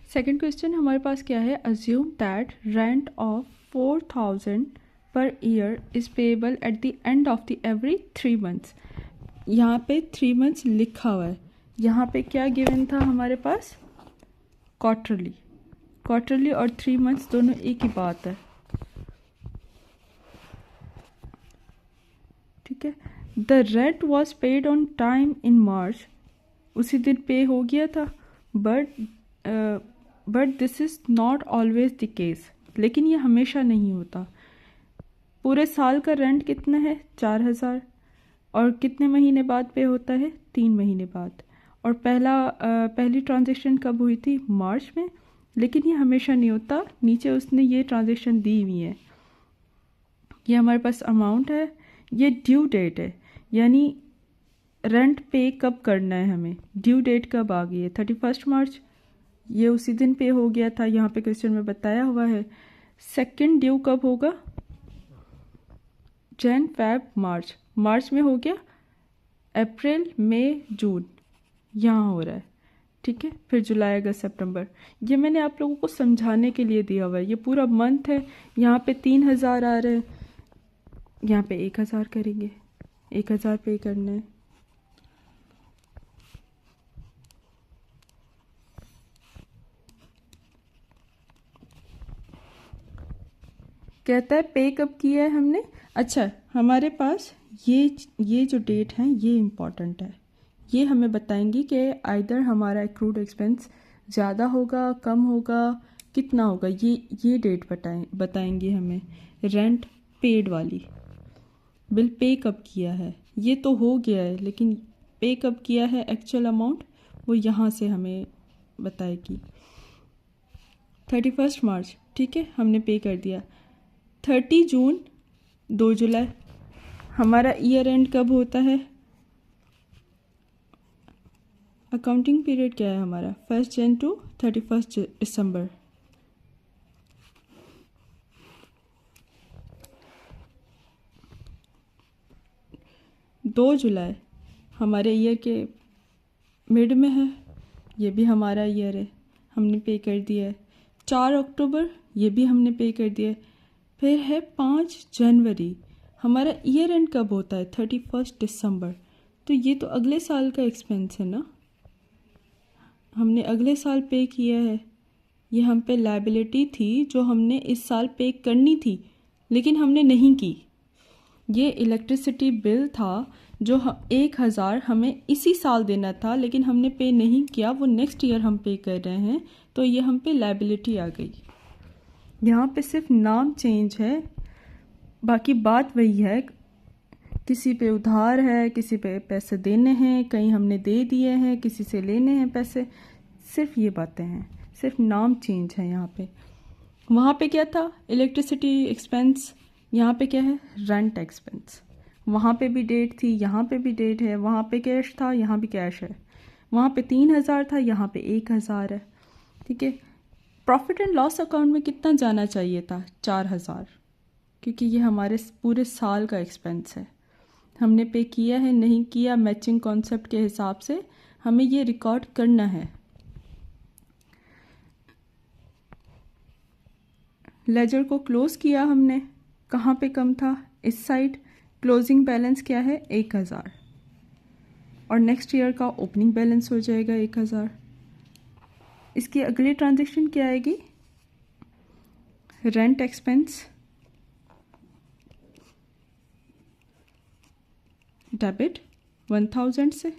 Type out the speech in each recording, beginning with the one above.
Second question हमारे पास क्या है, assume that rent of 4000 per year is payable at the end of the every 3 months. यहाँ पे 3 months लिखा हुआ है, यहाँ पे क्या गिवन था हमारे पास, क्वार्टरली। क्वार्टरली और 3 मंथ्स दोनों एक ही बात है, ठीक है। The rent was paid on time in March, उसी दिन पे हो गया था, but this is not always the case, लेकिन ये हमेशा नहीं होता। पूरे साल का रेंट कितना है, 4000, और कितने महीने बाद पे होता है, 3 महीने बाद। और पहली ट्रांजेक्शन कब हुई थी, मार्च में, लेकिन ये हमेशा नहीं होता। नीचे उसने ये ट्रांजेक्शन दी हुई है, ये हमारे पास अमाउंट है, ये ड्यू डेट है, यानी रेंट पे कब करना है हमें, ड्यू डेट कब आ गई है, 31 मार्च, ये उसी दिन पे हो गया था, यहाँ पे क्वेश्चन में बताया हुआ है। सेकंड ड्यू कब होगा, जैन फेब मार्च, मार्च में हो गया, अप्रैल मई जून यहाँ हो रहा है, ठीक है। फिर जुलाई अगस्त सितंबर, ये मैंने आप लोगों को समझाने के लिए दिया हुआ है। ये पूरा मंथ है, यहाँ पे 3000 आ रहे हैं, यहाँ पे 1000 करेंगे, 1000 पे करना है। कहता है पे कब किया है हमने। अच्छा, हमारे पास ये जो डेट है ये इम्पॉर्टेंट है, ये हमें बताएंगी कि आइदर हमारा एक्रूड एक्सपेंस ज़्यादा होगा, कम होगा, कितना होगा, ये डेट बताएंगी हमें। रेंट पेड वाली, बिल पे कब किया है, ये तो हो गया है, लेकिन पे कब किया है, एक्चुअल अमाउंट वो यहाँ से हमें बताएगी। 31 मार्च, ठीक है, हमने पे कर दिया। 30 जून, 2 जुलाई, हमारा ईयर एंड कब होता है, अकाउंटिंग पीरियड क्या है हमारा, 1 जन टू 31 दिसंबर। दो जुलाई हमारे ईयर के मिड में है, ये भी हमारा ईयर है, हमने पे कर दिया है। 4 अक्टूबर, ये भी हमने पे कर दिया है। फिर है 5 जनवरी, हमारा ईयर एंड कब होता है, 31 दिसंबर, तो ये तो अगले साल का एक्सपेंस है ना, हमने अगले साल पे किया है। ये हम पे लायबिलिटी थी जो हमने इस साल पे करनी थी, लेकिन हमने नहीं की। ये इलेक्ट्रिसिटी बिल था जो 1000 हमें इसी साल देना था, लेकिन हमने पे नहीं किया, वो नेक्स्ट ईयर हम पे कर रहे हैं, तो ये हम पे लायबिलिटी आ गई। यहाँ पे सिर्फ नाम चेंज है, बाकी बात वही है। किसी पे उधार है, किसी पे पैसे देने हैं, कहीं हमने दे दिए हैं, किसी से लेने हैं पैसे, सिर्फ ये बातें हैं, सिर्फ नाम चेंज है यहाँ पे। वहाँ पे क्या था, इलेक्ट्रिसिटी एक्सपेंस, यहाँ पे क्या है, रेंट एक्सपेंस। वहाँ पे भी डेट थी, यहाँ पे भी डेट है, वहाँ पे कैश था, यहाँ भी कैश है। वहाँ पे 3000 था, यहाँ पे 1000 है, ठीक है। प्रॉफिट एंड लॉस अकाउंट में कितना जाना चाहिए था, 4000, क्योंकि ये हमारे पूरे साल का एक्सपेंस है। हमने पे किया है, नहीं किया, मैचिंग कॉन्सेप्ट के हिसाब से हमें ये रिकॉर्ड करना है। लेजर को क्लोज किया हमने, कहाँ पे कम था, इस साइड। क्लोजिंग बैलेंस क्या है, 1000, और नेक्स्ट ईयर का ओपनिंग बैलेंस हो जाएगा 1000। इसकी अगली ट्रांजैक्शन क्या आएगी, रेंट एक्सपेंस, डेबिट 1000 से,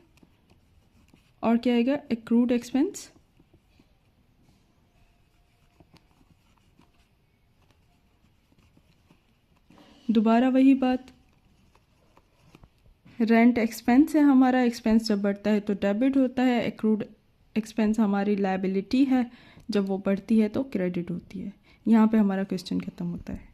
और क्या आएगा, एक्रूड एक्सपेंस, दोबारा वही बात, रेंट एक्सपेंस है हमारा, एक्सपेंस जब बढ़ता है तो डेबिट होता है, एक्रूड एक्सपेंस हमारी लायबिलिटी है, जब वो बढ़ती है तो क्रेडिट होती है। यहाँ पे हमारा क्वेश्चन खत्म होता है।